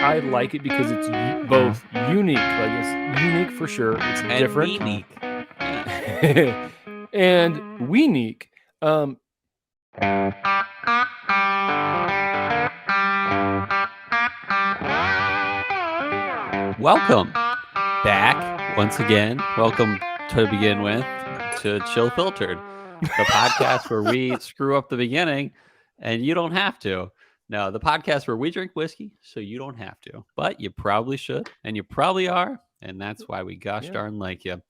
I like it because it's both unique, like it's unique for sure. It's And different, unique. Yeah. and weenique. Um, Welcome back once again. Welcome to begin with to Chill Filtered, the podcast where we screw up the beginning and you don't have to. No, the podcast where we drink whiskey so you don't have to, but you probably should, and you probably are, and that's why we gosh darn like you.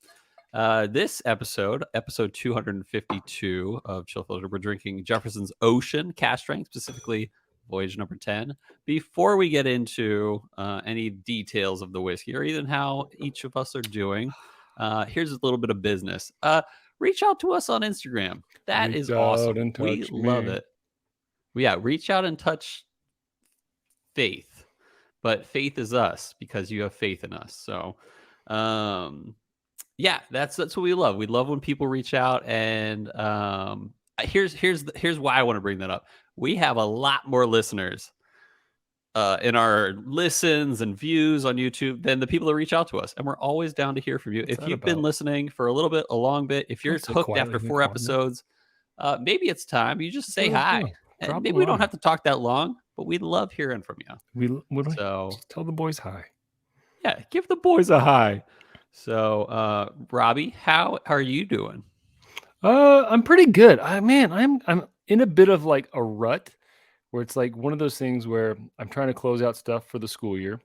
This episode 252 of Chill Filtered, we're drinking Jefferson's Ocean Cask Strength, specifically Voyage number 10. Before we get into any details of the whiskey or even how each of us are doing, here's a little bit of business. Reach out to us on Instagram. That is awesome. We love it. Yeah, reach out and touch Faith, but Faith is us because you have faith in us. So, yeah, that's what we love. We love when people reach out, and here's why I want to bring that up. We have a lot more listeners in our listens and views on YouTube than the people that reach out to us, and we're always down to hear from you. If you've been listening for a little bit, a long bit, if you're hooked after 4 episodes, maybe it's time you just say hi. And maybe we don't have to talk that long, but we love hearing from you. So just tell the boys hi. Yeah, give the boys a hi. So, Robby, how are you doing? I'm pretty good. I'm in a bit of like a rut where it's like one of those things where I'm trying to close out stuff for the school year,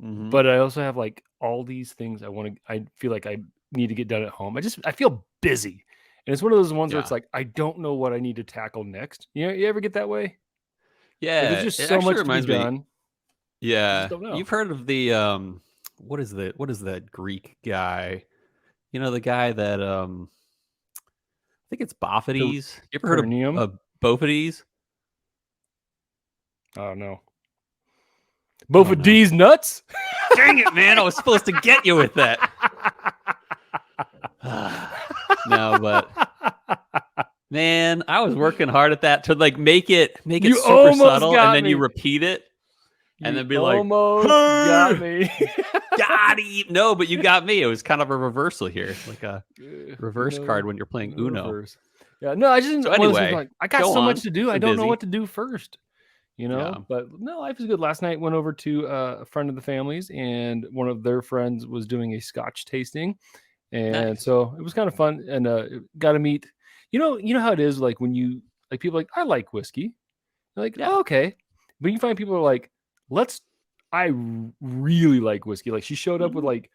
but I also have like all these things I feel like I need to get done at home. I feel busy. And it's one of those ones where it's like, I don't know what I need to tackle next. You ever get that way? Yeah. Like, there's just so much to be done. Yeah. You've heard of the, what is that Greek guy? You know, the guy that, I think it's Bophides. You ever heard of Bophides? Oh, no. Bophides nuts? Dang it, man. I was supposed to get you with that. No, but man, I was working hard at that to like make it super subtle, and then you repeat it, and then be like, almost got me. Got him. No, but you got me. It was kind of a reversal here, like a reverse card when you're playing Uno. Reverse. Yeah, no, I just anyway, I got so much to do. I don't know what to do first. But no, life is good. Last night went over to a friend of the family's, and one of their friends was doing a Scotch tasting, and so it was kind of fun. And got to meet. You know how it is. Like when you like people like I like whiskey. You're like, oh, okay, but you find people are like, I really like whiskey. Like she showed up with like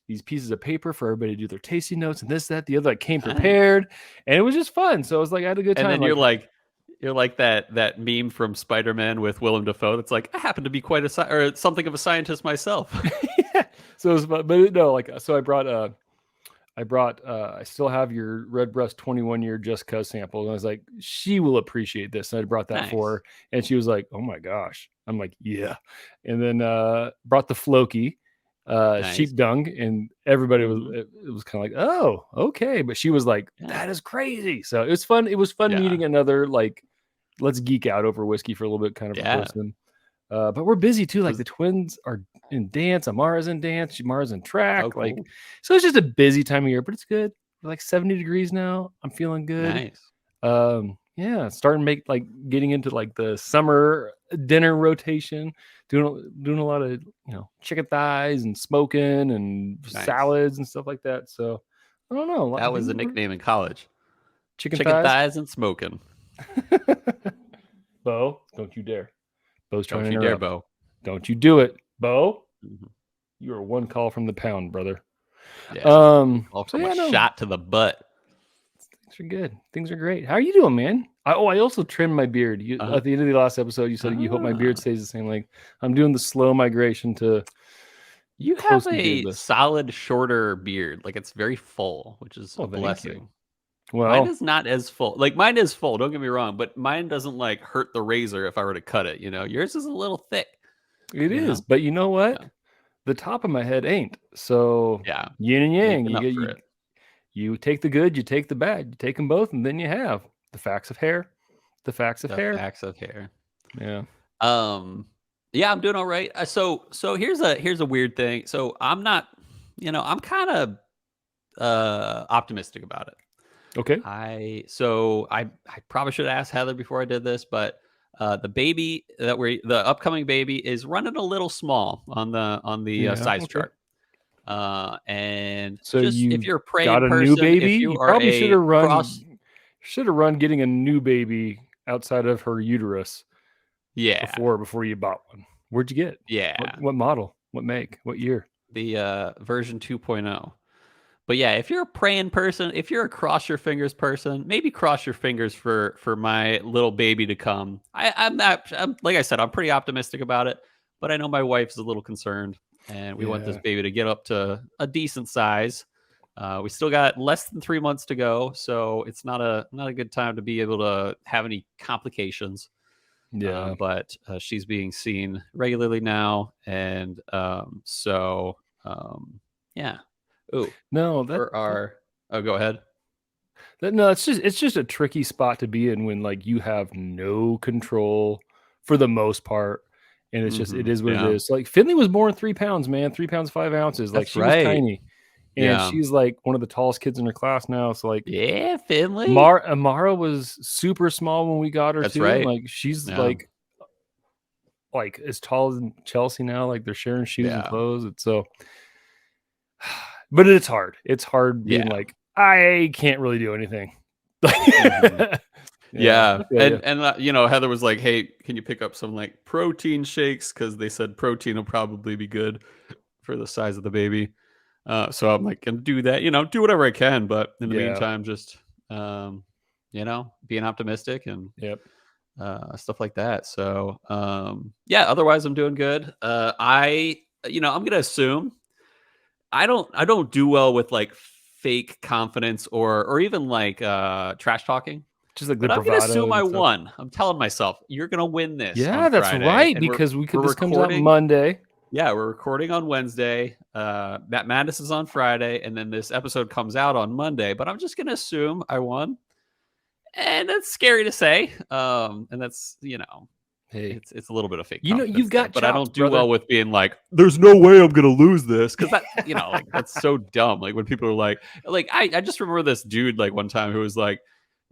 these pieces of paper for everybody to do their tasting notes and this, that, the other. I came prepared, and it was just fun. So I was like, I had a good time. And then you're like that meme from Spider-Man with Willem Dafoe. That's like, I happen to be quite something of a scientist myself. Yeah. So it was, but no, like, so I brought, I still have your Redbreast 21-year Just Cuz sample. And I was like, she will appreciate this. And I brought that for her. And she was like, oh my gosh. I'm like, yeah. And then brought the Floki sheep dung, and everybody was kind of like, oh, okay. But she was like, that is crazy. So it was fun. It was fun meeting another, like, let's geek out over whiskey for a little bit kind of a person. But we're busy too. Like the twins are in dance. Amara's in dance. Amara's in track. Oh, cool. Like, so it's just a busy time of year, but it's good. We're like 70 degrees now. I'm feeling good. Nice. Yeah, starting getting into like the summer dinner rotation, doing a lot of chicken thighs and smoking and salads and stuff like that. So I don't know. That was a nickname in college. Chicken thighs and smoking. Bo, don't you dare! Bo's trying to interrupt. Don't you dare, Bo! Don't you do it, Bo! You are one call from the pound, brother. Yeah. From a shot to the butt. Things are good. Things are great. How are you doing, man? I also trimmed my beard. At the end of the last episode, you said you hope my beard stays the same. Like, I'm doing the slow migration to. You have a solid, shorter beard. Like, it's very full, which is a blessing. Well, mine is not as full. Like, mine is full. Don't get me wrong, but mine doesn't like hurt the razor if I were to cut it. Yours is a little thick. It is, but you know what? Yeah. The top of my head ain't. So yin and yang. You take the good, you take the bad, you take them both, and then you have the facts of hair. The facts of hair. Facts of hair. Yeah. Yeah, I'm doing all right. So here's a weird thing. So I'm not, I'm kind of optimistic about it. Okay. I probably should have asked Heather before I did this, but the upcoming baby is running a little small on the Yeah. size Okay. chart. And So just if you you're a got praying a new person, baby. if you You are probably a cross, should have run getting a new baby outside of her uterus yeah, before you bought one. Where'd you get? yeah, What model? What make? What year? the version 2.0. But yeah, if you're a praying person, if you're a cross your fingers person, maybe cross your fingers for my little baby to come. I'm like I said, I'm pretty optimistic about it, but I know my wife's a little concerned, and we want this Yeah. baby to get up to a decent size. We still got less than 3 months to go, so it's not a good time to be able to have any complications. Yeah. But she's being seen regularly now, and yeah. Ooh, No, for our oh, go ahead. no, it's just a tricky spot to be in when like you have no control for the most part. And it is what it Yeah, is. Like Finley was born 3 pounds, man, 3 pounds, 5 ounces. Like that's she was right. tiny. And Yeah. she's like one of the tallest kids in her class now. So like Yeah, Finley. Amara was super small when we got her That's too. And right. like she's Yeah. like as tall as Chelsea now. Like they're sharing shoes and Yeah. clothes. It's so but it's hard. It's hard being Yeah. like, I can't really do anything. Mhm. Yeah. Yeah. I feel you. And Heather was like, "Hey, can you pick up some like protein shakes cuz they said protein will probably be good for the size of the baby." So I'm like, "Gonna do that, do whatever I can, but in the Yeah. meantime just being optimistic and Yep. stuff like that." So, yeah, otherwise I'm doing good. I'm going to assume I don't do well with like fake confidence or even like trash talking, Just like the but I'm going to bravado assume I and stuff. won. I'm telling myself, you're going to win this on Yeah, that's Friday. right. And Because we're this comes out recording. Monday. Yeah, we're recording on Wednesday. Matt Madness is on Friday, and then this episode comes out on Monday. But I'm just going to assume I won. And that's scary to say. And that's, Hey, it's a little bit of fake you've confidence there, got but I chops, don't do brother. well with being like, "There's no way I'm gonna lose this," because like that's so dumb. Like when people are like I just remember this dude like one time who was like,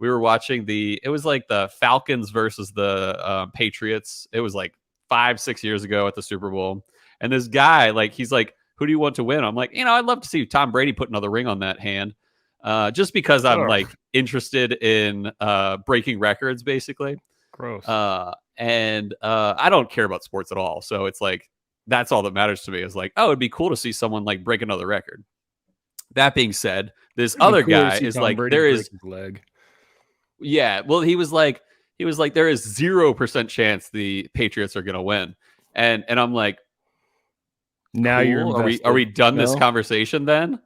we were watching it was like the Falcons versus the Patriots. It was like 5-6 years ago at the Super Bowl, and this guy like he's like, "Who do you want to win?" I'm like, I'd love to see Tom Brady put another ring on that hand. Just because I'm Oh, like interested in breaking records, basically. gross. And I don't care about sports at all. So it's like that's all that matters to me is like, oh, it'd be cool to see someone like break another record. That being said, this It'd be other cooler to guy see is Tom like, Brady there break is, his leg. yeah. Well, he was like, there is 0% chance the Patriots are gonna win, and I'm like, Now you're cool. Are we invested. done this No? conversation then?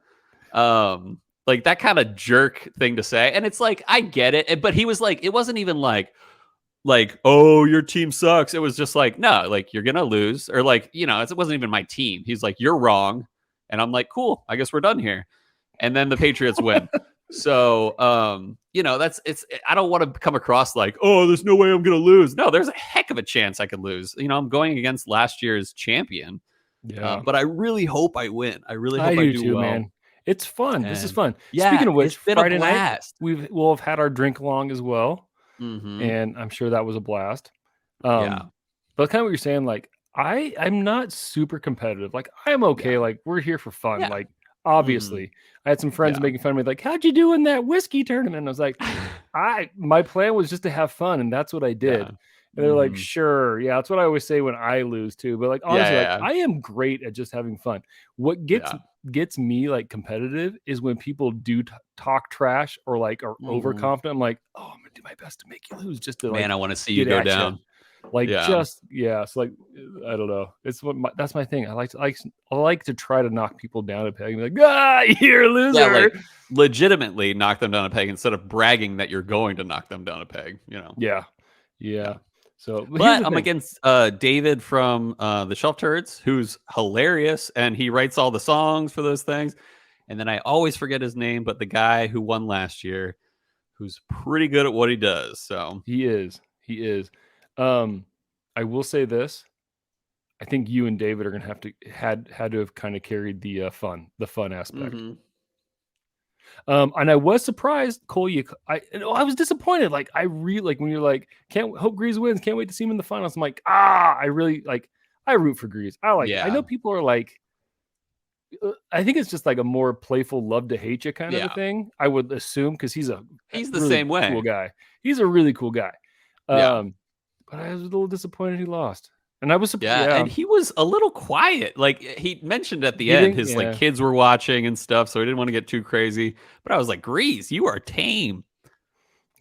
Like that kind of jerk thing to say, and it's like I get it, but he was like, it wasn't even like, oh, your team sucks. It was just like, no, like you're gonna lose, or like, it wasn't even my team. He's like, you're wrong, and I'm like, cool, I guess we're done here. And then the Patriots win. So, that's I don't want to come across like, oh, there's no way I'm gonna lose. No, there's a heck of a chance I could lose. I'm going against last year's champion, Yeah. but I really hope I win. I really I hope I do do too, well. man. It's fun. This is And fun. yeah, Speaking of which, it's been a Friday night blast. we'll have had our drink along as well, Mm-hmm. and I'm sure that was a blast. Yeah. But kind of what you're saying, like I'm not super competitive. Like I'm okay. Yeah. Like we're here for fun. Yeah. Like Mm-hmm. obviously, I had some friends Yeah. making fun of me, like, "How'd you do in that whiskey tournament?" And I was like, my plan was just to have fun, and that's what I did. Yeah. And they're like, Mm-hmm. "Sure, yeah." That's what I always say when I lose too. But like Yeah. honestly, like Yeah. I am great at just having fun. What Yeah. gets me like competitive is when people do talk trash or like are Mhm. overconfident. I'm like, "Oh, I'm gonna do my best to make you lose, just to Man, like I wanna see you get go at you." down. Like Yeah. just yeah, so like I don't know. It's that's my thing. I like to try to knock people down a peg and be like, you're a Yeah, loser." like, legitimately knock them down a peg instead of bragging that you're going to knock them down a peg, Yeah. Yeah. Yeah. So but here's But the I'm thing. against, David from, the Shelf Turds, who's hilarious, and he writes all the songs for those things, and then I always forget his name, but the guy who won last year, who's pretty good at what he does, so He is. He is. Um, I will say this. I think you and David are gonna have to had to have kind of carried the fun aspect. Mm-hmm. And I was surprised, Cole. I was disappointed. Like I really like when you're like, can't hope Grease wins. Can't wait to see him in the finals. I'm like, I really like. I root for Grease. I like it. I know people are like, I think it's just like a more playful love to hate you kind of a thing. I would assume because he's the really same way. Cool guy. He's a really cool guy. But I was a little disappointed he lost. And I was surprised. Yeah, and he was a little quiet. Like he mentioned at the end, his like kids were watching and stuff, so he didn't want to get too crazy. But I was like, Grease, you are tame.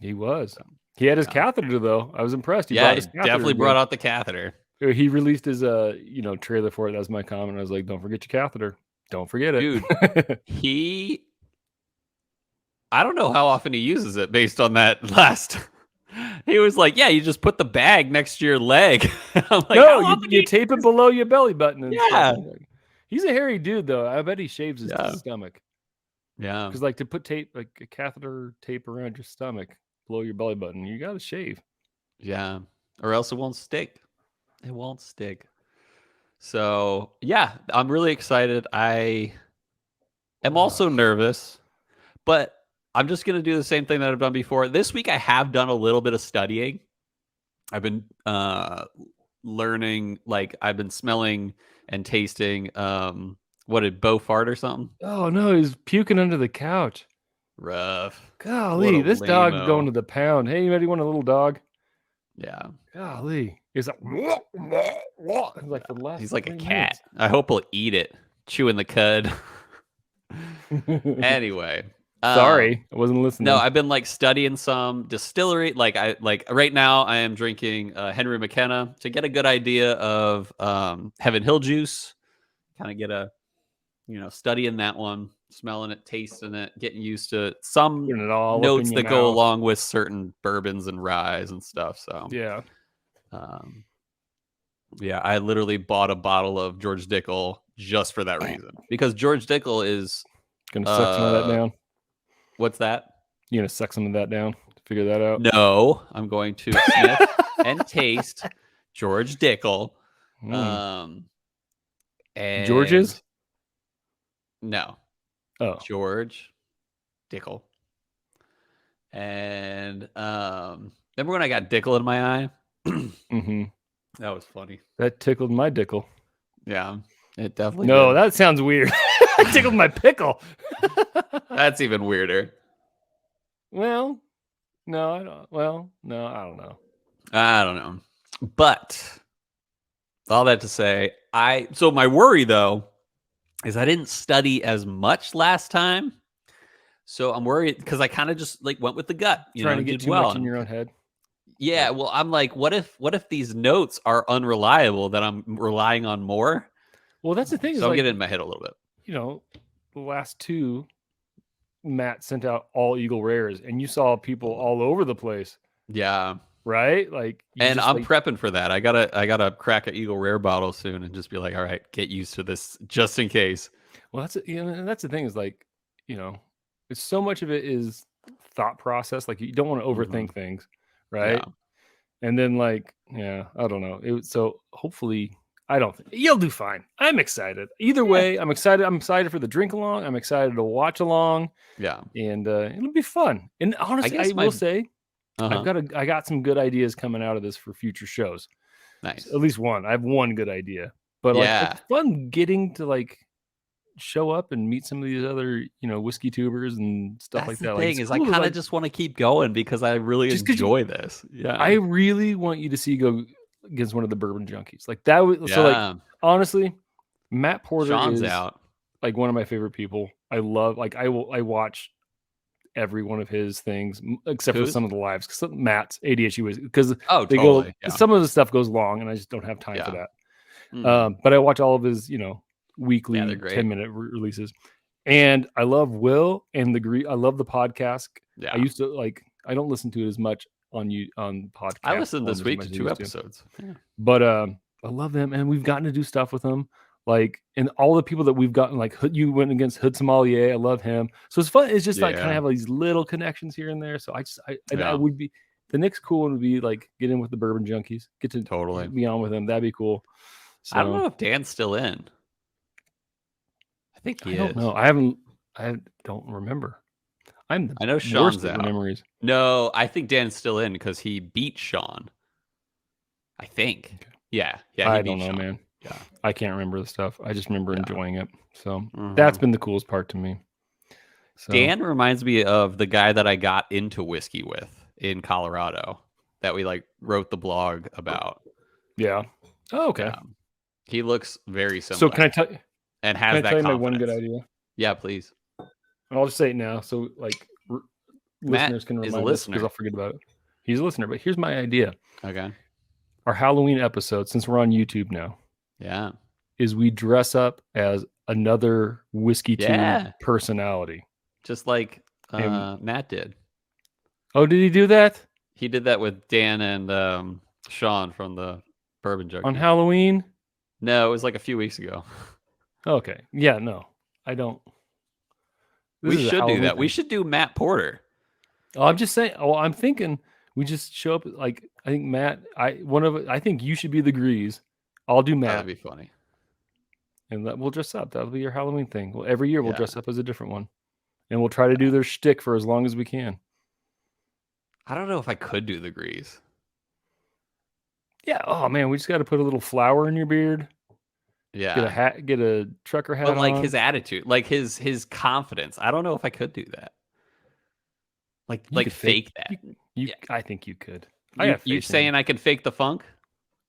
He was. He had his catheter though. I was impressed. He definitely brought out the catheter. He released his trailer for it. That was my comment. I was like, don't forget your catheter. Don't forget it. Dude, I don't know how often he uses it based on that last. He was like, yeah, you just put the bag next to your leg. I'm like, no, you tape it below your belly button. And stuff. He's a hairy dude, though. I bet he shaves his stomach. Yeah. Because like to put tape, like a catheter tape around your stomach, below your belly button, you got to shave. Yeah. Or else it won't stick. It won't stick. So, yeah, I'm really excited. I am also nervous, but I'm just going to do the same thing that I've done before. This week, I have done a little bit of studying. I've been learning, like I've been smelling and tasting. What did Bo fart or something? Oh, no, he's puking under the couch. Rough. Golly, this dog's going to the pound. Hey, anybody want a little dog? Yeah. Golly. He's like, he's like a cat. I hope he'll eat it, chewing the cud. Anyway. Sorry, I wasn't listening. No, I've been like studying some distillery. Like right now I am drinking Henry McKenna to get a good idea of Heaven Hill juice. Kind of get a, studying that one, smelling it, tasting it, getting used to some notes that go along with certain bourbons and ryes and stuff. So yeah, I literally bought a bottle of George Dickel just for that reason, because George Dickel is gonna suck some of that down. What's that? You gonna suck some of that down to figure that out? No, I'm going to sniff and taste George Dickel. And George's? No. Oh, George Dickel. And remember when I got Dickel in my eye? Mm-hmm. That was funny. That tickled my Dickel. Yeah, it definitely. No, that sounds weird. I tickled my pickle. That's even weirder. Well, no, I don't. Well, no, I don't know. I don't know. But all that to say, so my worry though is I didn't study as much last time. So I'm worried because I kind of just like went with the gut, trying to get too much in your own head. Yeah, well, I'm like, what if these notes are unreliable that I'm relying on more? Well, that's the thing. So I'll get in my head a little bit. The last two, Matt sent out all Eagle Rares, and you saw people all over the place. Yeah. Right? Like, and I'm prepping for that. I gotta crack an Eagle Rare bottle soon and just be like, all right, get used to this just in case. Well, that's the thing is like, it's so much of it is thought process. Like you don't want to overthink things, right? Yeah. And then like, I don't know. So hopefully, I don't think you'll do fine. I'm excited. Either way, I'm excited. I'm excited for the drink along. I'm excited to watch along. Yeah, and it'll be fun. And honestly, I will say, I got some good ideas coming out of this for future shows. Nice. At least one. I have one good idea. But it's fun getting to like show up and meet some of these other, whiskey tubers and stuff like that. The thing is, I kind of just want to keep going because I really enjoy this. Yeah, I really want you to see go against one of the bourbon junkies. Like that was so like honestly, Matt Porter is out. Like one of my favorite people. I love I watch every one of his things except for some of the lives. Because Matt's ADHD was because totally. Some of the stuff goes long and I just don't have time for that. But I watch all of his weekly 10-minute releases, and I love Will and I love the podcast. I used to I don't listen to it as much on podcast. I listened this week to 2 episodes, but I love them, and we've gotten to do stuff with them. And all the people that we've gotten, you went against Hood Sommelier. I love him. So it's fun. It's just kind of have these little connections here and there. So I would be, the next cool one would be get in with the bourbon junkies, get to totally be on with them. That'd be cool. So I don't know if Dan's still in. I think he is. I don't know. I don't remember. I know worst Sean's at out. memories. No, I think Dan's still in because he beat Sean. I think. Okay. Yeah. I don't know, Sean. man. Yeah. I can't remember the stuff. I just remember enjoying it. So that's been the coolest part to me. So Dan reminds me of the guy that I got into whiskey with in Colorado that we like wrote the blog about. Yeah. Oh, okay. He looks very similar. So can I tell you? And has can I that tell you confidence. My one good idea? Yeah, please. I'll just say it now, so like listeners can remind us because I'll forget about it. He's a listener, but here's my idea. Okay. Our Halloween episode, since we're on YouTube now, is we dress up as another whiskey tube personality, just like Matt did. Oh, did he do that? He did that with Dan and Sean from the Bourbon Junkie on Halloween. No, it was like a few weeks ago. Okay. Yeah. No, I don't. We should do that. We should do Matt Porter. Oh, I'm just saying. Oh, I'm thinking we just show up like I think Matt. I think you should be the Grease. I'll do Matt. That'd be funny. And we'll dress up. That'll be your Halloween thing. Well, every year we'll dress up as a different one, and we'll try to do their shtick for as long as we can. I don't know if I could do the Grease. Yeah. Oh man, we just got to put a little flower in your beard. Yeah. Get a hat. Get a trucker hat. But like on. His attitude, like his confidence. I don't know if I could do that. Like fake that. I think you could. You saying I could fake the funk?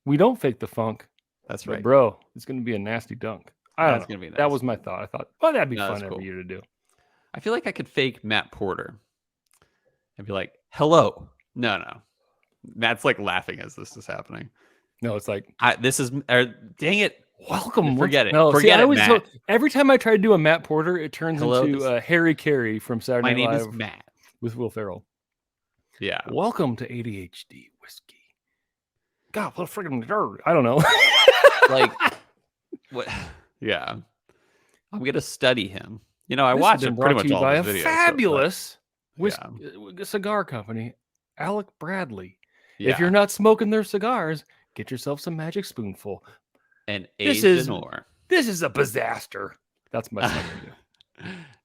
We don't fake the funk. That's right, bro. It's going to be a nasty dunk. That's going to be nice. That was my thought. I thought, that'd be fun every year to do. I feel like I could fake Matt Porter and be like, "Hello." No. Matt's like laughing as this is happening. No, it's like dang it. Welcome. Forget it. No, forget it, Matt. So every time I try to do a Matt Porter, it turns into Harry Carey from Saturday Night Live. My name is Matt with Will Ferrell. Yeah. Welcome to ADHD whiskey. God, what a freaking nerd. I don't know. Like what? Yeah. I'm gonna study him. I watch it pretty much all his videos. Fabulous cigar company, Alec Bradley. Yeah. If you're not smoking their cigars, get yourself some Magic Spoonful. And this is a disaster. That's my idea.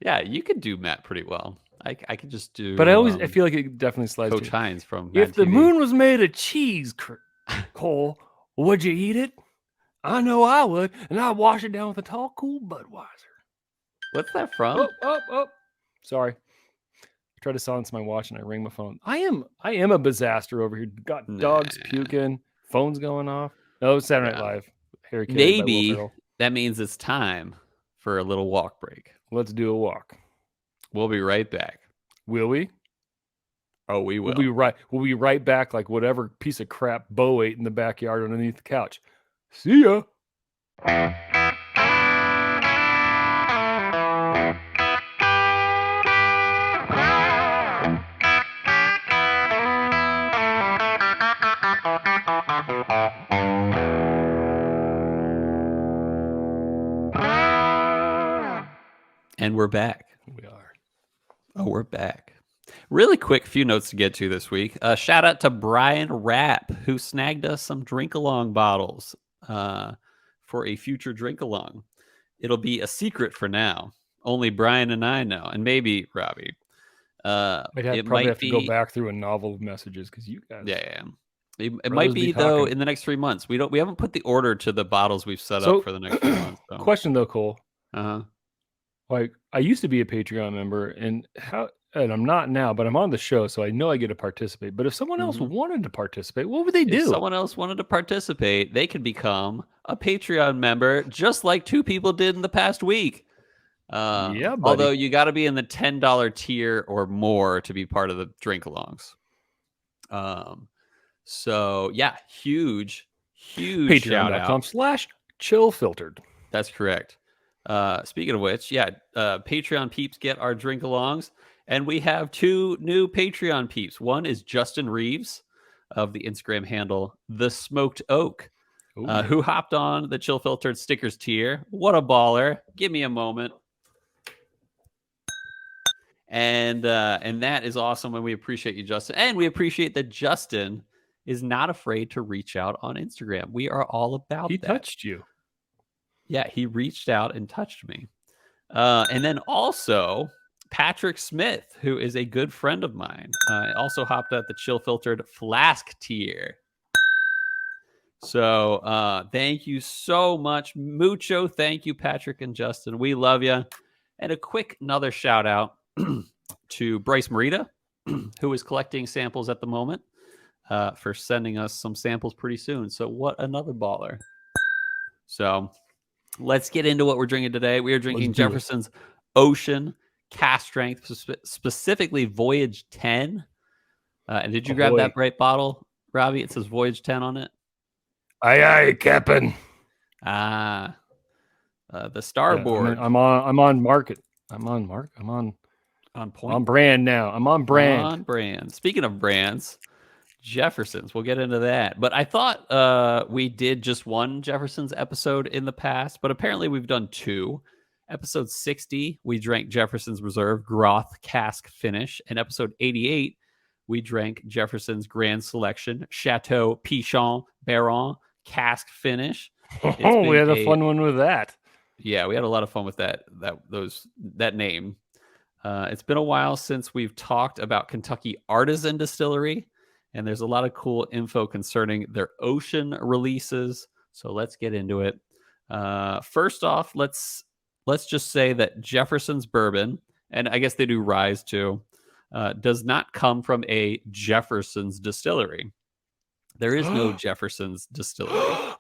Yeah, you could do Matt pretty well. I could just do. But I feel like it definitely slides. Coach Hines from. If the moon was made of cheese, Cole, would you eat it? I know I would, and I'd wash it down with a tall, cool Budweiser. What's that from? Oh. Sorry. I tried to silence my watch and I rang my phone. I am a disaster over here. Got dogs puking, phones going off. No, it's Saturday Night Live. Harry Carey Maybe that means it's time for a little walk break. Let's do a walk. We'll be right back. Will we? Oh, we will. We'll be right back like whatever piece of crap Bo ate in the backyard underneath the couch. See ya. And we're back. We are. Oh, we're back. Really quick few notes to get to this week. Shout out to Brian Rapp, who snagged us some drink-along bottles for a future drink-along. It'll be a secret for now. Only Brian and I know, and maybe Robbie. I'd probably have to go back through a novel of messages because you guys. Yeah. It might be though in the next 3 months. We haven't put the order to the bottles we've set up for the next 3 months. So. Question though, Cole. Like I used to be a Patreon member, and I'm not now, but I'm on the show, so I know I get to participate. But if someone else wanted to participate, what would they do? If someone else wanted to participate, they could become a Patreon member, just like 2 people did in the past week. Yeah, buddy. Although you got to be in the $10 tier or more to be part of the drink-alongs. So yeah, huge Patreon.com/chillfiltered. That's correct. Speaking of which, Patreon peeps get our drink-alongs, and we have 2 new Patreon peeps. One is Justin Reeves of the Instagram handle The Smoked Oak, who hopped on the Chill Filtered stickers tier. What a baller! Give me a moment. And that is awesome, and we appreciate you, Justin. And we appreciate that Justin is not afraid to reach out on Instagram. We are all about He that. touched you. Yeah, he reached out and touched me. And then also Patrick Smith, who is a good friend of mine, also hopped at the Chill Filtered Flask tier. So thank you so much. Mucho thank you, Patrick and Justin. We love you. And a quick another shout out to Bryce Marita, who is collecting samples at the moment, for sending us some samples pretty soon. So what another baller. So let's get into what we're drinking today. We are drinking Jefferson's Ocean Cask Strength, specifically Voyage 10. And did you grab that bright bottle, Robbie? It says Voyage 10 on it. Aye, aye, Captain. The starboard. Yeah, I'm on market. I'm on point. On brand now. I'm on brand. On brand. Speaking of brands, Jefferson's. We'll get into that. But I thought we did just one Jefferson's episode in the past, but apparently we've done two. Episode 60, we drank Jefferson's Reserve Groth Cask Finish. And episode 88, we drank Jefferson's Grand Selection Chateau Pichon Baron Cask Finish. Oh, we had a fun one with that. Yeah, we had a lot of fun with that name. It's been a while since we've talked about Kentucky Artisan Distillery, and there's a lot of cool info concerning their ocean releases. So let's get into it. First off, let's just say that Jefferson's bourbon, and I guess they do rye too, does not come from a Jefferson's distillery. There is no Jefferson's distillery.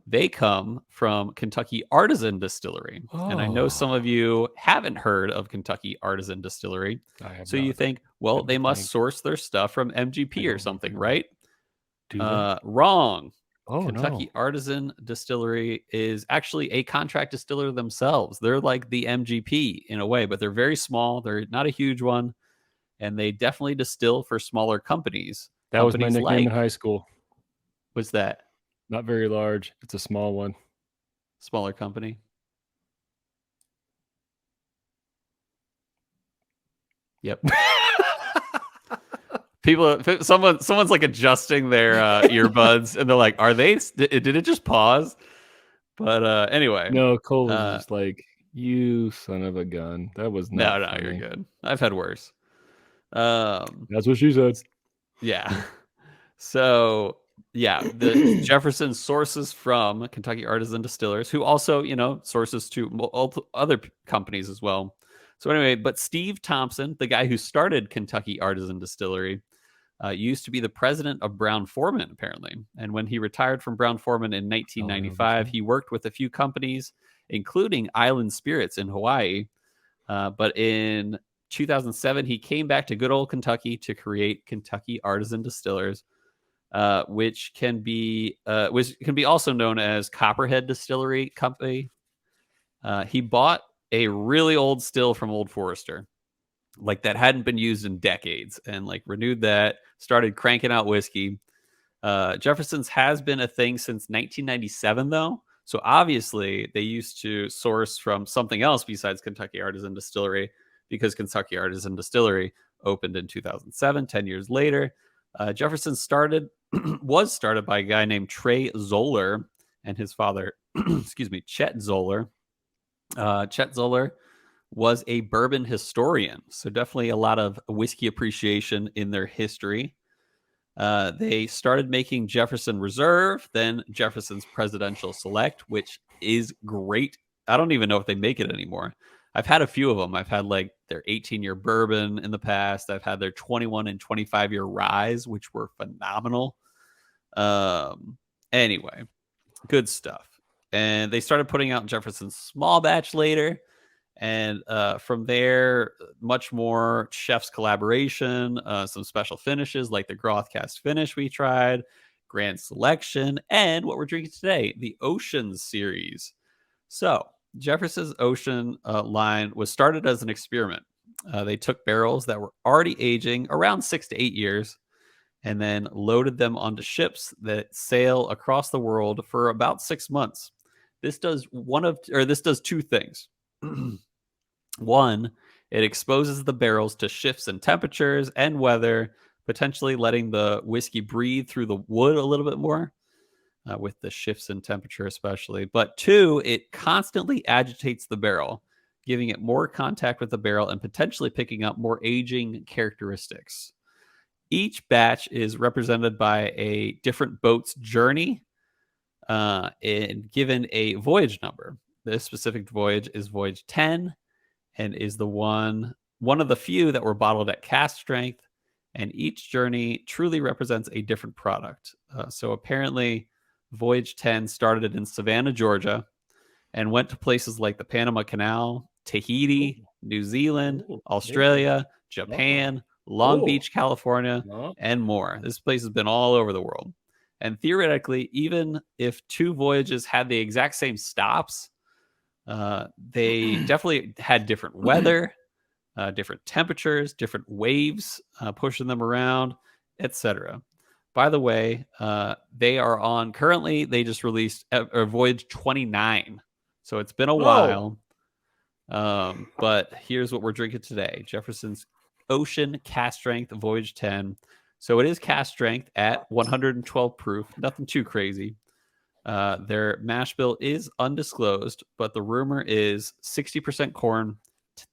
They come from Kentucky Artisan Distillery. And I know some of you haven't heard of Kentucky Artisan Distillery. So you think, well, they must source their stuff from MGP or something, right? Wrong. Kentucky Artisan Distillery is actually a contract distiller themselves. They're like the MGP in a way, but they're very small. They're not a huge one. And they definitely distill for smaller companies. That was my nickname in high school. What's that? Not very large. It's a small one. Smaller company. Yep. Someone's like adjusting their earbuds, and they're like, "Are they? Did it just pause?" But anyway, no. Cole was just like, "You son of a gun." That was not. No, funny. You're good. I've had worse. That's what she said. Yeah. So. Yeah, the Jefferson sources from Kentucky Artisan Distillers, who also, sources to other companies as well. So anyway, but Steve Thompson, the guy who started Kentucky Artisan Distillery, used to be the president of Brown-Forman, apparently. And when he retired from Brown-Forman in 1995, he worked with a few companies, including Island Spirits in Hawaii. But in 2007, he came back to good old Kentucky to create Kentucky Artisan Distillers, which can be also known as Copperhead Distillery Company. He bought a really old still from Old Forester, like that hadn't been used in decades, and like renewed that, started cranking out whiskey. Jefferson's has been a thing since 1997, though. So obviously they used to source from something else besides Kentucky Artisan Distillery, because Kentucky Artisan Distillery opened in 2007, 10 years later. Jefferson was started by a guy named Trey Zoller and his father, Chet Zoller. Chet Zoller was a bourbon historian, so definitely a lot of whiskey appreciation in their history. They started making Jefferson Reserve, then Jefferson's Presidential Select, which is great. I don't even know if they make it anymore. I've had a few of them. I've had like their 18-year bourbon in the past. I've had their 21 and 25-year ryes, which were phenomenal. Anyway, good stuff. And they started putting out Jefferson's small batch later. And from there, much more chef's collaboration, some special finishes like the Groth Cast Finish we tried, Grand Selection, and what we're drinking today, the Ocean series. So Jefferson's Ocean line was started as an experiment. They took barrels that were already aging around 6 to 8 years and then loaded them onto ships that sail across the world for about 6 months. This does two things. One, it exposes the barrels to shifts in temperatures and weather, potentially letting the whiskey breathe through the wood a little bit more with the shifts in temperature especially. But 2, it constantly agitates the barrel, giving it more contact with the barrel and potentially picking up more aging characteristics. Each batch is represented by a different boat's journey and given a voyage number. This specific voyage is Voyage 10 and is the one of the few that were bottled at cask strength. And each journey truly represents a different product. So apparently, Voyage 10 started in Savannah, Georgia, and went to places like the Panama Canal, Tahiti, New Zealand, Australia, Japan, Long Beach, California, and more. This place has been all over the world. And theoretically, even if 2 voyages had the exact same stops, they definitely had different weather, different temperatures, different waves pushing them around, etc. By the way, they are on currently, they just released Voyage 29. So it's been a while. But here's what we're drinking today. Jefferson's Ocean Cask Strength Voyage 10. So it is cask strength at 112 proof. Nothing too crazy. Their mash bill is undisclosed, but the rumor is 60% corn,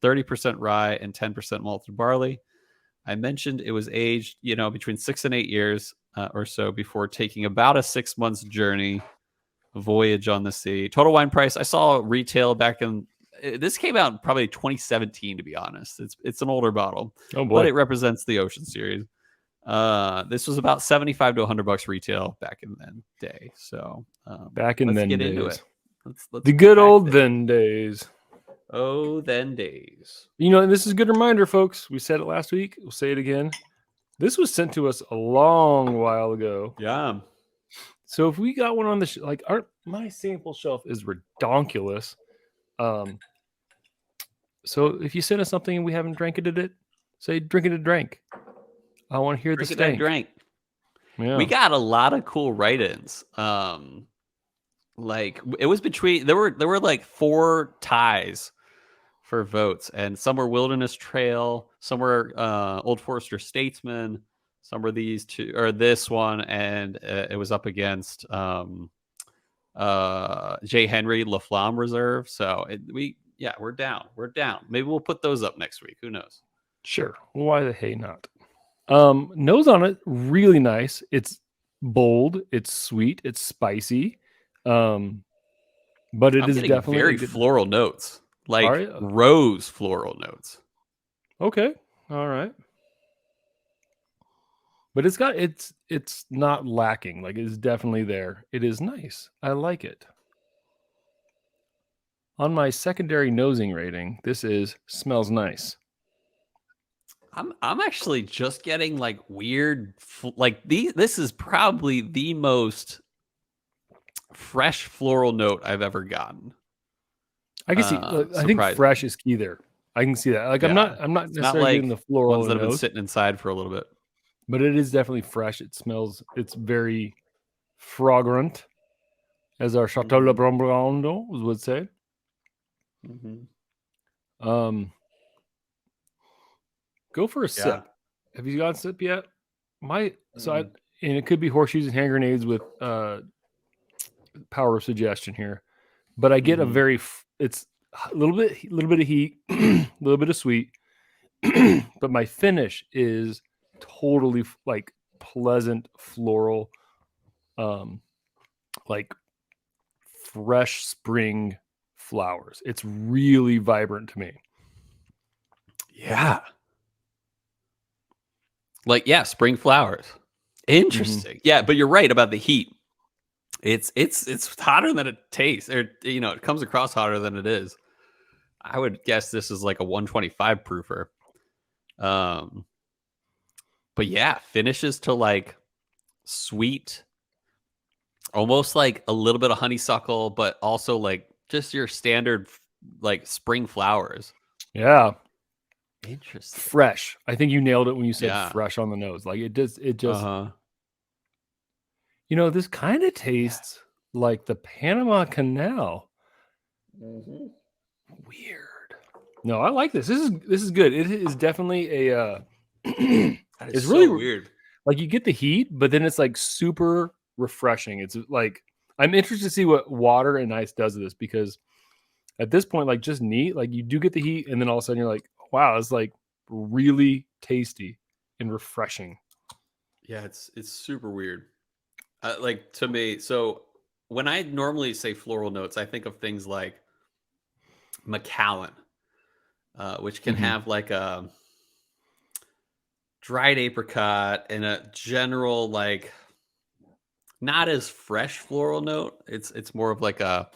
30% rye, and 10% malted barley. I mentioned it was aged, between 6 and 8 years or so before taking about a 6 months journey, voyage on the sea. Total wine price, I saw retail back in, this came out in probably 2017, to be honest. It's an older bottle, but it represents the Ocean series. This was about $75 to $100 retail back in the day. So back in let's then get days. into it. Let's the good old then days. Oh, then days. And this is a good reminder, folks. We said it last week. We'll say it again. This was sent to us a long while ago. Yeah. So if we got one on the my sample shelf is redonkulous. So if you send us something and we haven't drank it, say drink it a drink. I want to hear the stank. Drink. Yeah. We got a lot of cool write-ins. Like it was between there were like 4 ties for votes, and some were Wilderness Trail, some were Old Forester Statesman, some were these 2 or this one, and it was up against J. Henry La Flamme Reserve. So we're down. Maybe we'll put those up next week. Who knows? Sure. Why the hey not? Nose on it, really nice. It's bold, it's sweet, it's spicy. But it is definitely very floral notes, like rose floral notes. Okay. All right. But it's not lacking. Like, it's definitely there. It is nice. I like it. On my secondary nosing rating, this smells nice. I'm actually just getting like weird, like this is probably the most fresh floral note I've ever gotten. I can see. I think fresh is key there. I can see that. Like, yeah. I'm not necessarily getting the floral ones that have been sitting inside for a little bit, but it is definitely fresh. It smells. It's very fragrant, as our Chateau Le Brombrando would say. Go for a sip. Have you got a sip yet? And it could be horseshoes and hand grenades with power of suggestion here, but I get it's a little bit of heat, a little bit of sweet, but my finish is totally like pleasant floral, like fresh spring flowers. It's really vibrant to me. Yeah. Like, spring flowers. Interesting. Yeah, but you're right about the heat. It's hotter than it tastes, or it comes across hotter than it is. I would guess this is like a 125 proofer. But yeah, finishes to like sweet, almost like a little bit of honeysuckle, but also like just your standard like spring flowers. Yeah. Interesting. Fresh. I think you nailed it when you said fresh on the nose. Like it just this kind of tastes like the Panama Canal. Weird. No, I like this. This is good. It is definitely a That is It's so really weird. like you get the heat, but then it's like super refreshing. It's like I'm interested to see what water and ice does to this because at this point, like just neat, like you do get the heat, and then all of a sudden you're like, wow, it's like really tasty and refreshing. Yeah, it's super weird. Like to me, so when I normally say floral notes, I think of things like Macallan, which can Mm-hmm. have like a dried apricot and a general like not as fresh floral note. It's more of like a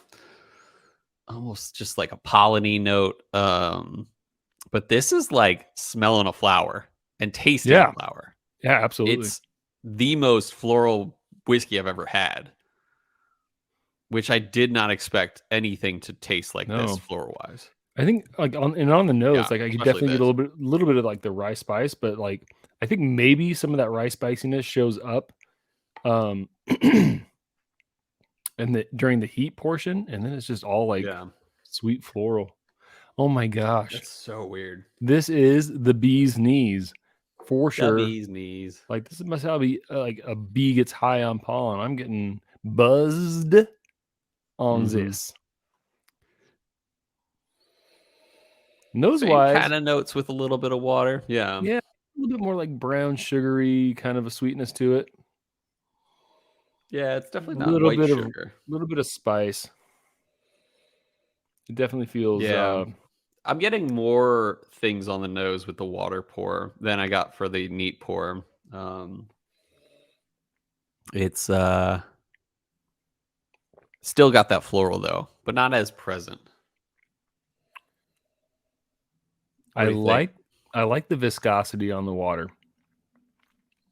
almost just like a polleny note. But this is like smelling a flower and tasting a Yeah, flower. yeah, absolutely. It's the most floral whiskey I've ever had, which I did not expect anything to taste like this No, floral wise. I think like on the nose, Yeah, like I could especially definitely get this. a little bit of like the rye spice, but like I think maybe some of that rye spiciness shows up um and during the heat portion, and then it's just all like Yeah, sweet floral. Oh my gosh. that's so weird. This is the bee's knees for The sure. bee's knees. Like this must how be like a bee gets high on pollen. I'm getting buzzed on Mm-hmm. this. Nose Same wise, kind of notes with a little bit of water. Yeah. yeah, a little bit more like brown sugary kind of a sweetness to it. Yeah, it's A definitely not little white bit of sugar. spice. It definitely feels Yeah. I'm getting more things on the nose with the water pour than I got for the neat pour. It's still got that floral though, but not as present. What I do you think? like the viscosity on the water.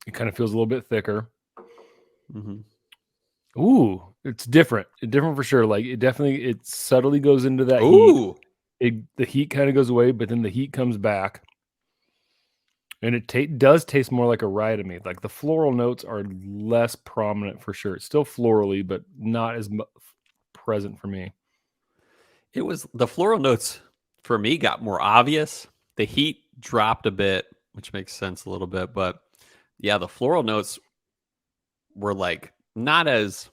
It kind of feels a little bit thicker. Mm-hmm. Ooh, it's different. It's different for sure. Like it subtly goes into that heat. Ooh. The heat kind of goes away, but then the heat comes back, and it does taste more like a rye to me. Like the floral notes are less prominent for sure. It's still florally, but not as present for me. It was the floral notes for me got more obvious. The heat dropped a bit, which makes sense a little bit, but yeah, the floral notes were like not as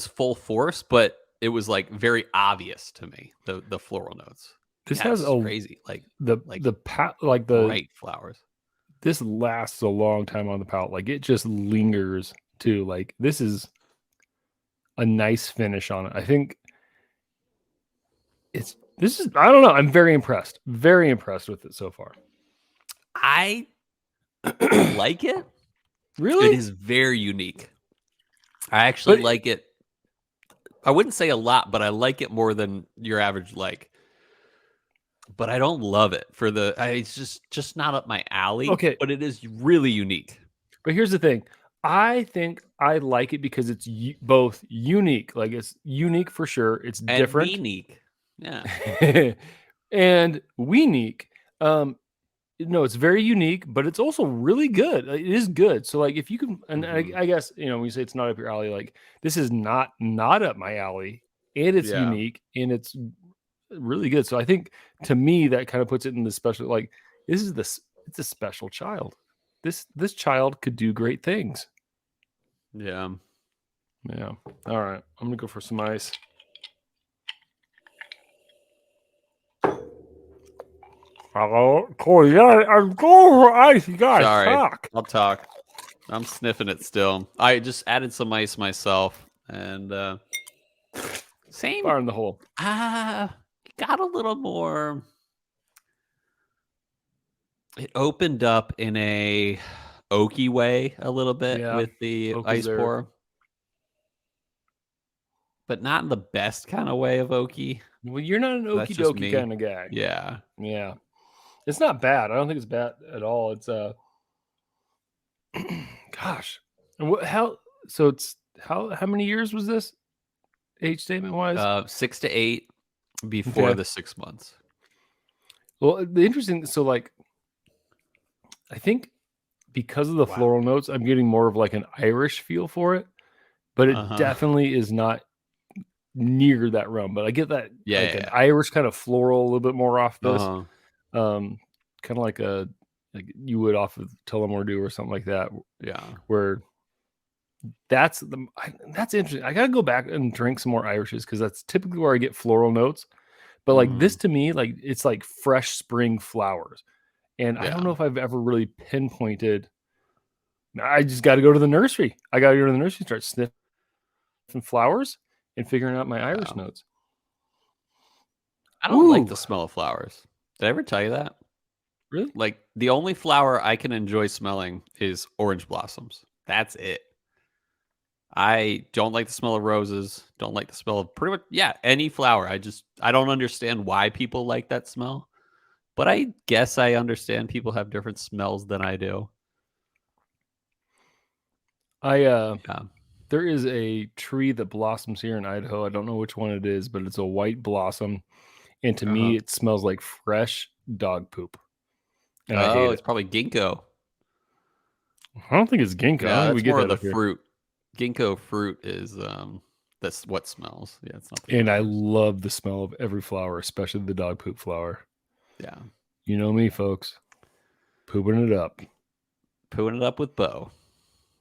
full force, but it was like very obvious to me. The floral notes. This Yeah, it has was a crazy. Like like like the bright flowers. this lasts a long time on the palate. Like it just lingers too. Like this is a nice finish on it. I think I don't know. I'm very impressed. Very impressed with it so far. I like it. Really? It is very unique. I actually But like it. I wouldn't say a lot, but I like it more than your average like. But I don't love it for it's just not up my alley, okay, but it is really unique but here's the thing. I think I like it because it's both unique. Like it's unique for sure. It's and different. unique. Yeah. And weenique. No, it's very unique, but it's also really good. It is good. So like if you can, and Mm-hmm. I guess when you say it's not up your alley, like this is not up my alley, and it's Yeah. unique and it's really good. So I think to me that kind of puts it in the special. Like it's a special child. This child could do great things. Yeah. Yeah. All right, I'm gonna go for some ice. Hello, Corey. Yeah, I'm going for ice. You guys Sorry. talk. I'll talk. I'm sniffing it still. I just added some ice myself and same Fire in the hole. got a little more. It opened up in a oaky way a little bit Yeah, with the oak is ice there. pour, but not in the best kind of way of oaky. Well, you're not an That's okie just dokie me. kind of guy. Yeah. Yeah. It's not bad. I don't think it's bad at all. It's gosh. And so it's how many years was this? Age statement wise? 6 to 8 before Okay. the 6 months. Well, the interesting so like I think because of the floral notes, I'm getting more of like an Irish feel for it, but it Uh-huh. definitely is not near that realm. But I get that Yeah, like an yeah. Irish kind of floral a little bit more off this. Uh-huh. Kind of like a like you would off of Tullamore Dew or something like that. Yeah. Where that's interesting. I gotta go back and drink some more Irishes because that's typically where I get floral notes. But like this to me, like it's like fresh spring flowers. And I don't know if I've ever really pinpointed. I just got to go to the nursery. I got to go to the nursery and start sniffing flowers and figuring out my Irish notes. I don't like the smell of flowers. Did I ever tell you that? Really? Like the only flower I can enjoy smelling is orange blossoms. That's it. I don't like the smell of roses. Don't like the smell of pretty much, any flower. I don't understand why people like that smell. But I guess I understand people have different smells than I do. There is a tree that blossoms here in Idaho. I don't know which one it is, but it's a white blossom. And to me, it smells like fresh dog poop. And I hate it's probably ginkgo. I don't think it's ginkgo. Yeah, I think that's we get more that of the fruit. Ginkgo fruit is that's what smells. Yeah, it's not. And I love the smell of every flower, especially the dog poop flower. Yeah. You know me, folks. Pooping it up. Pooing it up with Bo.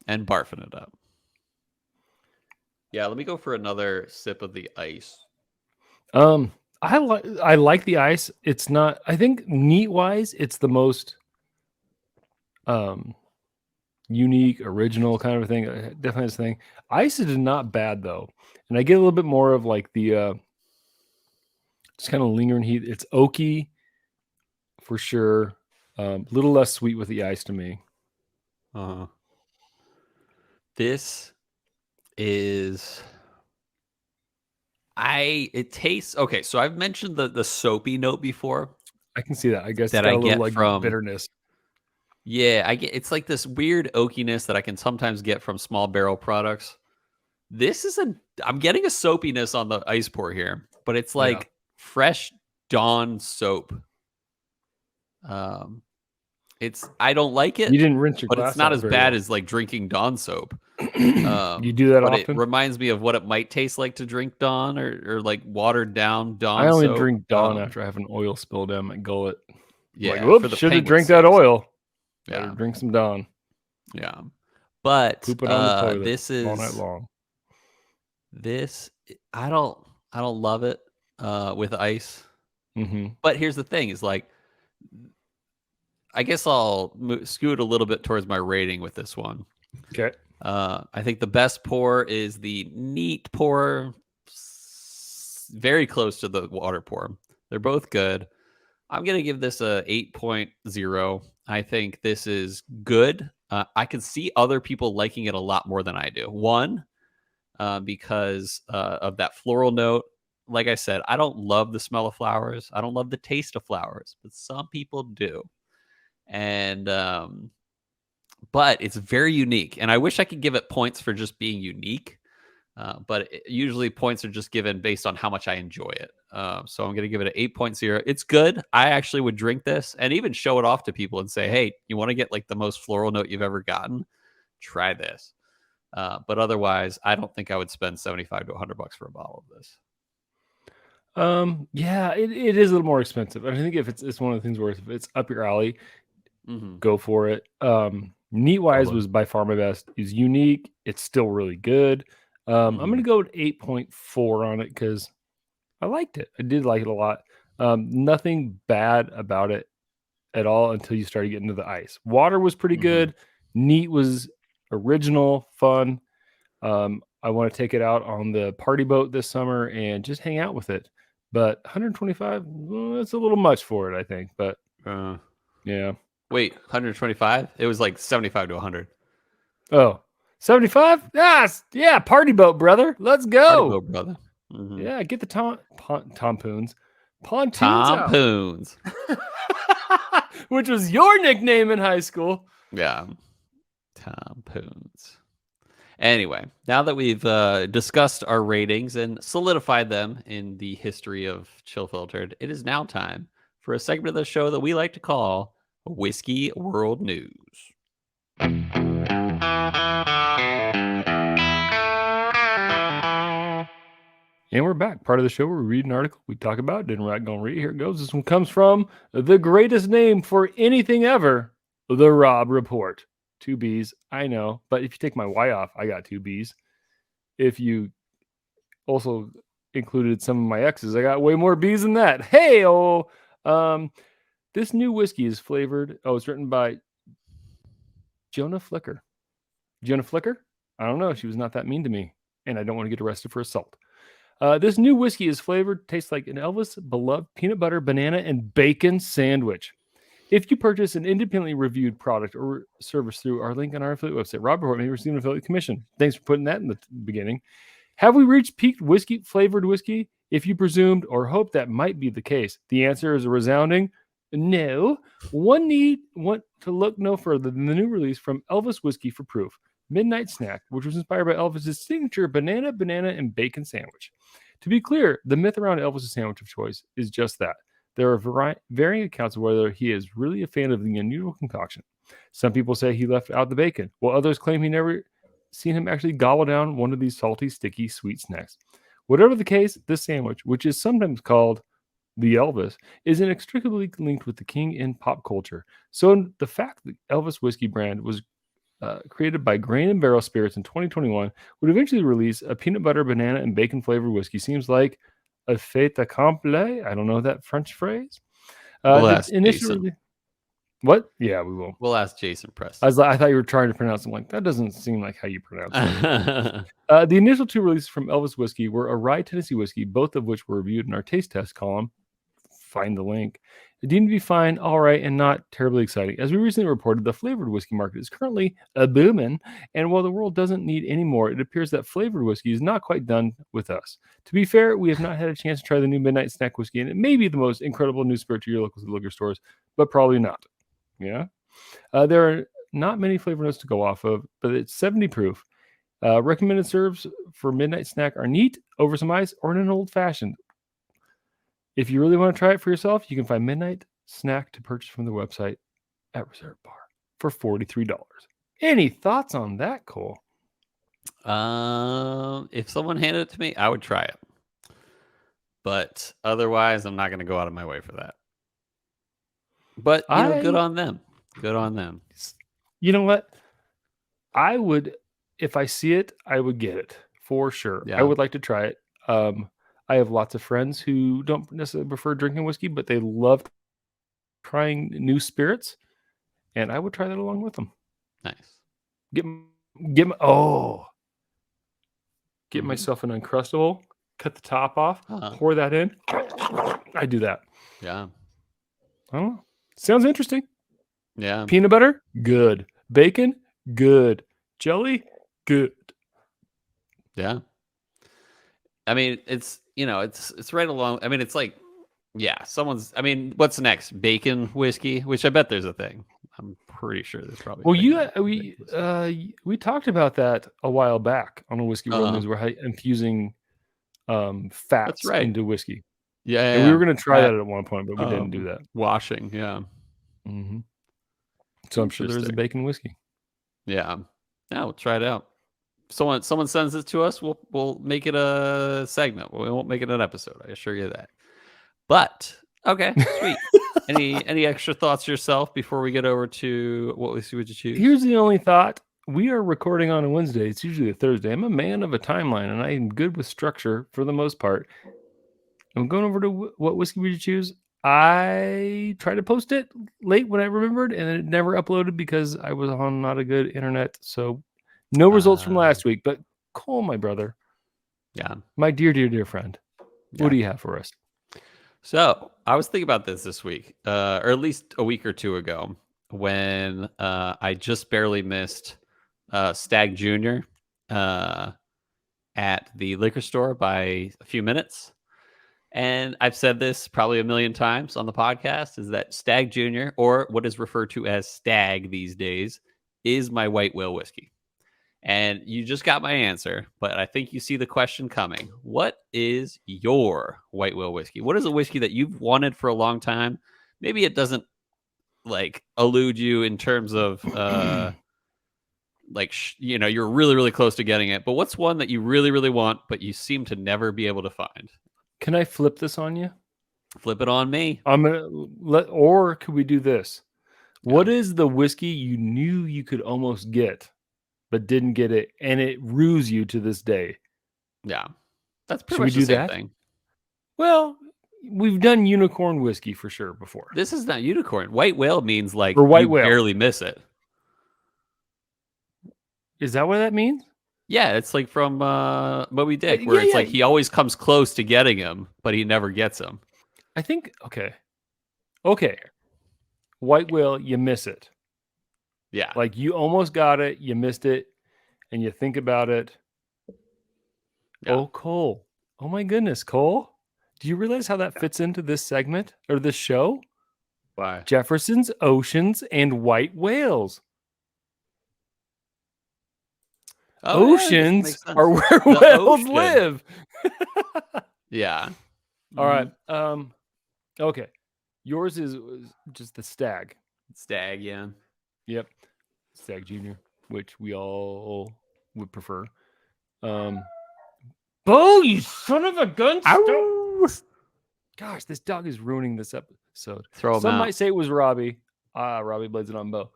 And barfing it up. Yeah, let me go for another sip of the ice. I like the ice. It's not, I think neat wise, it's the most unique, original kind of thing. Definitely this thing. Ice is not bad though. And I get a little bit more of like the just kind of lingering heat. It's oaky for sure. A little less sweet with the ice to me. This is it tastes okay. So I've mentioned the soapy note before. I can see that. I guess that it's got I a little get like from bitterness. Yeah, it's like this weird oakiness that I can sometimes get from small barrel products. This is I'm getting a soapiness on the ice pour here, but it's like fresh Dawn soap. I don't like it. You didn't rinse your but glass it's not out as very bad well. as like drinking Dawn soap. You do that but often? It reminds me of what it might taste like to drink Dawn or like watered down Dawn. I only soap. drink Dawn after I have an oil spill down my gullet. Yeah, like, whoops, should have drank that oil. Better drink some Dawn. Yeah, but pooping on the toilet this is all night long. This I don't love it with ice. But here's the thing: is like, I guess I'll scoot a little bit towards my rating with this one. Okay. I think the best pour is the neat pour, very close to the water pour. They're both good. I'm going to give this a 8.0. I think this is good. I can see other people liking it a lot more than I do. One, because of that floral note. Like I said, I don't love the smell of flowers. I don't love the taste of flowers, but some people do. And but it's very unique. And I wish I could give it points for just being unique. But usually points are just given based on how much I enjoy it. So I'm going to give it an 8.0. It's good. I actually would drink this and even show it off to people and say, hey, you want to get like the most floral note you've ever gotten? Try this. But otherwise, I don't think I would spend $75 to $100 for a bottle of this. Yeah, it is a little more expensive. I think if it's one of the things where if it's up your alley, go for it. Neat wise was by far my best. It's unique. It's still really good. I'm going to go with 8.4 on it because I liked it. I did like it a lot. Nothing bad about it at all until you started getting to the ice. Water was pretty good. Neat was original, fun. I want to take it out on the party boat this summer and just hang out with it. But 125, that's a little much for it, I think. But yeah. Wait, 125? It was like 75 to 100. Oh, 75? Yes. Yeah, party boat, brother. Let's go. Party boat, brother. Yeah, get the pontoons. Pontoons. Which was your nickname in high school. Yeah. Tompoons. Anyway, now that we've discussed our ratings and solidified them in the history of Chill Filtered, it is now time for a segment of the show that we like to call Whiskey World News. And we're back. Part of the show where we read an article, we talk about it, and we're not going to read it. Here it goes. This one comes from the greatest name for anything ever, The Rob Report. 2 B's. I know. But if you take my Y off, I got 2 B's. If you also included some of my X's, I got way more B's than that. Hey, this new whiskey is flavored. Oh, it's written by Jonah Flicker. Jonah Flicker? I don't know. She was not that mean to me. And I don't want to get arrested for assault. This new whiskey is flavored, tastes like an Elvis beloved peanut butter, banana, and bacon sandwich. If you purchase an independently reviewed product or service through our link on our affiliate website, Rob Report may receive an affiliate commission. Thanks for putting that in the beginning. Have we reached peak whiskey flavored whiskey? If you presumed or hoped that might be the case, the answer is a resounding no. One need want to look no further than the new release from Elvis Whiskey for Proof, Midnight Snack, which was inspired by Elvis's signature banana, and bacon sandwich. To be clear, the myth around Elvis's sandwich of choice is just that. There are varying accounts of whether he is really a fan of the unusual concoction. Some people say he left out the bacon, while others claim he never seen him actually gobble down one of these salty, sticky, sweet snacks. Whatever the case, this sandwich, which is sometimes called the Elvis, is inextricably linked with the king in pop culture. So the fact that Elvis whiskey brand was created by Grain and Barrel Spirits in 2021 would eventually release a peanut butter, banana, and bacon flavored whiskey seems like a fait accompli. I don't know that French phrase. We'll ask Jason. What? Yeah, we will. We'll ask Jason Presley. I thought you were trying to pronounce it. Like, that doesn't seem like how you pronounce it. The initial 2 releases from Elvis Whiskey were a rye Tennessee whiskey, both of which were reviewed in our taste test column. Find the link. It deemed to be fine, all right, and not terribly exciting. As we recently reported, the flavored whiskey market is currently a booming, and while the world doesn't need any more, it appears that flavored whiskey is not quite done with us. To be fair, we have not had a chance to try the new Midnight Snack whiskey, and it may be the most incredible new spirit to your local liquor stores, but probably not. Yeah. There are not many flavor notes to go off of, but it's 70 proof. Recommended serves for Midnight Snack are neat, over some ice, or in an old fashioned. If you really want to try it for yourself, you can find Midnight Snack to purchase from the website at Reserve Bar for $43. Any thoughts on that, Cole? If someone handed it to me, I would try it. But otherwise, I'm not going to go out of my way for that. But good on them. Good on them. You know what? I would, if I see it, I would get it for sure. Yeah. I would like to try it. I have lots of friends who don't necessarily prefer drinking whiskey, but they love trying new spirits, and I would try that along with them. Nice. Get myself an Uncrustable, cut the top off, pour that in. I do that. Yeah. I don't know. Sounds interesting. Yeah. Peanut butter, good. Bacon, good. Jelly, good. Yeah. I mean, it's right along. I mean, it's like, yeah, what's next? Bacon whiskey, which I bet there's a thing. I'm pretty sure there's probably. Well, we talked about that a while back on a Whiskey World News. We're infusing fats into whiskey. Yeah, and we were going to try that at one point, but we didn't do that. Washing, yeah. Mm-hmm. So I'm sure there's a bacon whiskey. Yeah, we'll try it out. Someone sends it to us, we'll make it a segment. We won't make it an episode, I assure you that. But okay, sweet. any extra thoughts yourself before we get over to what whiskey would you choose? Here's the only thought. We are recording on a Wednesday. It's usually a Thursday. I'm a man of a timeline, and I'm good with structure for the most part. I'm going over to what whiskey would you choose. I tried to post it late when I remembered, and it never uploaded because I was on not a good internet. So no results from last week. But Cole, my brother, my dear friend, what do you have for us? So I was thinking about this week, or at least a week or two ago, when I just barely missed Stag Junior at the liquor store by a few minutes. And I've said this probably a million times on the podcast, is that Stag Junior, or what is referred to as Stag these days, is my white whale whiskey. And you just got my answer, but I think you see the question coming. What is your white whale whiskey? What is a whiskey that you've wanted for a long time? Maybe it doesn't elude you in terms of you're really, really close to getting it, but what's one that you really, really want, but you seem to never be able to find? Can I flip this on you? Flip it on me. I'm gonna or could we do this? What is the whiskey you knew you could almost get, but didn't get it, and it rues you to this day? Yeah. That's pretty Should we much the do same that? thing. Well, we've done unicorn whiskey for sure before. This is not unicorn. White whale means like Or white you whale. barely miss it. Is that what that means? Yeah, it's like from Moby Dick, where it's like he always comes close to getting him, but he never gets him. I think, okay. White whale, you miss it. Yeah. Like you almost got it, you missed it, and you think about it. Yeah. Oh, Cole. Oh my goodness, Cole. Do you realize how that fits into this segment or this show? Why? Jefferson's, oceans, and white whales. Oh, oceans are where whales live. Yeah. All right. Okay. Yours is just the stag. Stag, yeah. Yep. Stag Junior, which we all would prefer. Bo, you son of a gun! Gosh, this dog is ruining this episode. Some might say it was Robby. Robby blades it on Bo.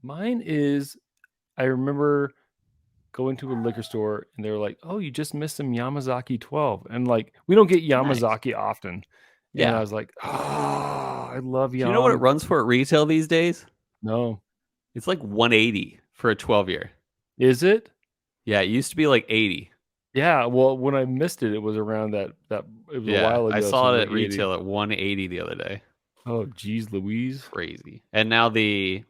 Mine is, I remember going to a liquor store and they were like, "Oh, you just missed some Yamazaki 12," and like we don't get Yamazaki often. Yeah, and I was like, "Oh, I love Yamazaki." Do you know what it runs for at retail these days? No, it's like 180 for a 12-year. Is it? Yeah, it used to be like 80. Yeah, well, when I missed it, it was around that. It was a while ago. I saw it at retail at 180 the other day. Oh, geez, Louise, crazy! And now the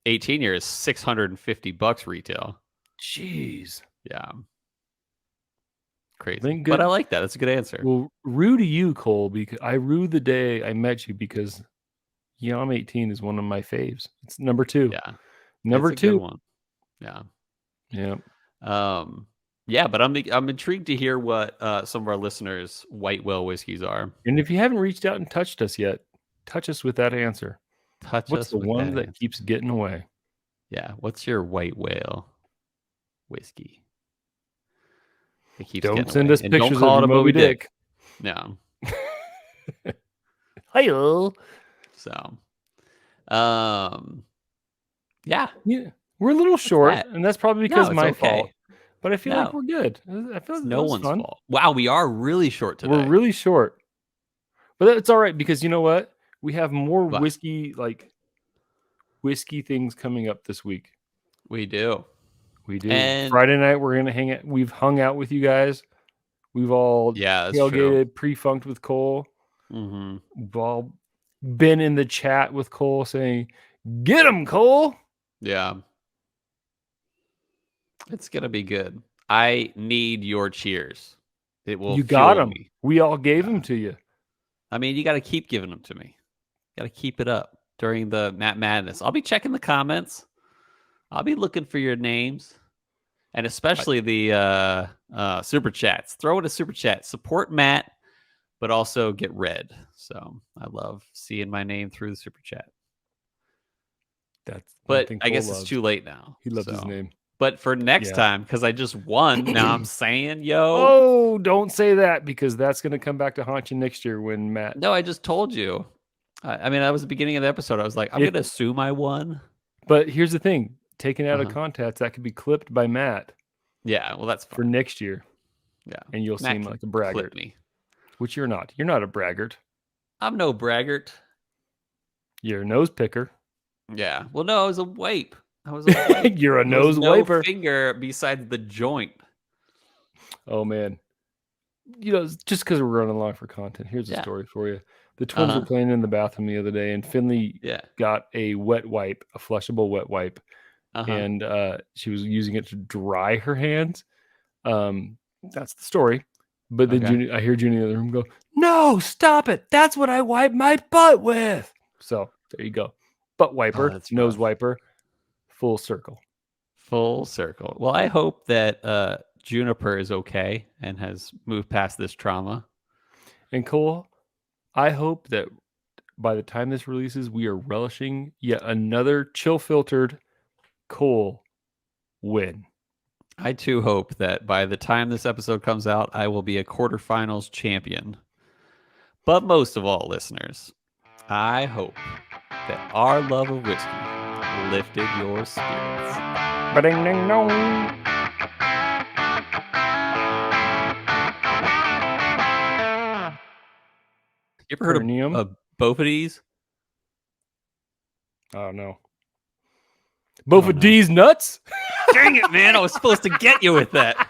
18-year is $650 retail. Jeez, yeah, crazy. But I like that. That's a good answer. Well, rue to you, Cole, because I rue the day I met you because Yam 18 is one of my faves. It's number 2. Yeah, number 2. Good one. Yeah. Yeah, but I'm intrigued to hear what some of our listeners' white whale whiskeys are. And if you haven't reached out and touched us yet, touch us with that answer. What's the one that keeps getting away? Yeah, what's your white whale whiskey? It keeps don't send away. us and pictures don't call of it a Moby Dick. No. Hi-yo. So, yeah, we're a little short, and that's probably because my fault. But I feel like we're good. I feel like no one's fault. Wow, we are really short today. We're really short, but it's all right because you know what? We have more whiskey things coming up this week. We do. And Friday night we're gonna hang out. We've hung out with you guys. We've all tailgated, pre-funked with Cole. Mm-hmm. We've all been in the chat with Cole saying, "Get him, Cole." Yeah. It's going to be good. I need your cheers. It will. You got them. We all gave them to you. I mean, you got to keep giving them to me. Got to keep it up during the Matt Madness. I'll be checking the comments. I'll be looking for your names. And especially the super chats. Throw in a super chat. Support Matt, but also get read. So I love seeing my name through the super chat. But I guess it's too late now. He loves his name. But for next time, because I just won, now I'm saying, Oh, don't say that because that's going to come back to haunt you next year when Matt. No, I just told you. I mean, that was the beginning of the episode. I was like, I'm going to assume I won. But here's the thing. Taken out of context, that could be clipped by Matt. Yeah, well, that's fine. For next year. Yeah. And you'll seem like a braggart. Me. Which you're not. You're not a braggart. I'm no braggart. You're a nose picker. Yeah. Well, no, I was a wipe. You're a nose wiper. Finger besides the joint. Oh man, just because we're running along for content, here's a story for you. The twins were playing in the bathroom the other day, and Finley got a wet wipe, a flushable wet wipe, and she was using it to dry her hands. That's the story. But then I hear Junie in the other room go, "No, stop it! That's what I wipe my butt with." So there you go, butt wiper, nose wiper. Full circle. Well, I hope that Juniper is okay and has moved past this trauma. And Cole, I hope that by the time this releases, we are relishing yet another chill filtered Cole win. I too hope that by the time this episode comes out, I will be a quarterfinals champion. But most of all, listeners, I hope that our love of whiskey lifted your spirits. Ba-ding-ding-dong. You ever heard of Boffides? Oh no. Both of D's nuts? Dang it, man. I was supposed to get you with that.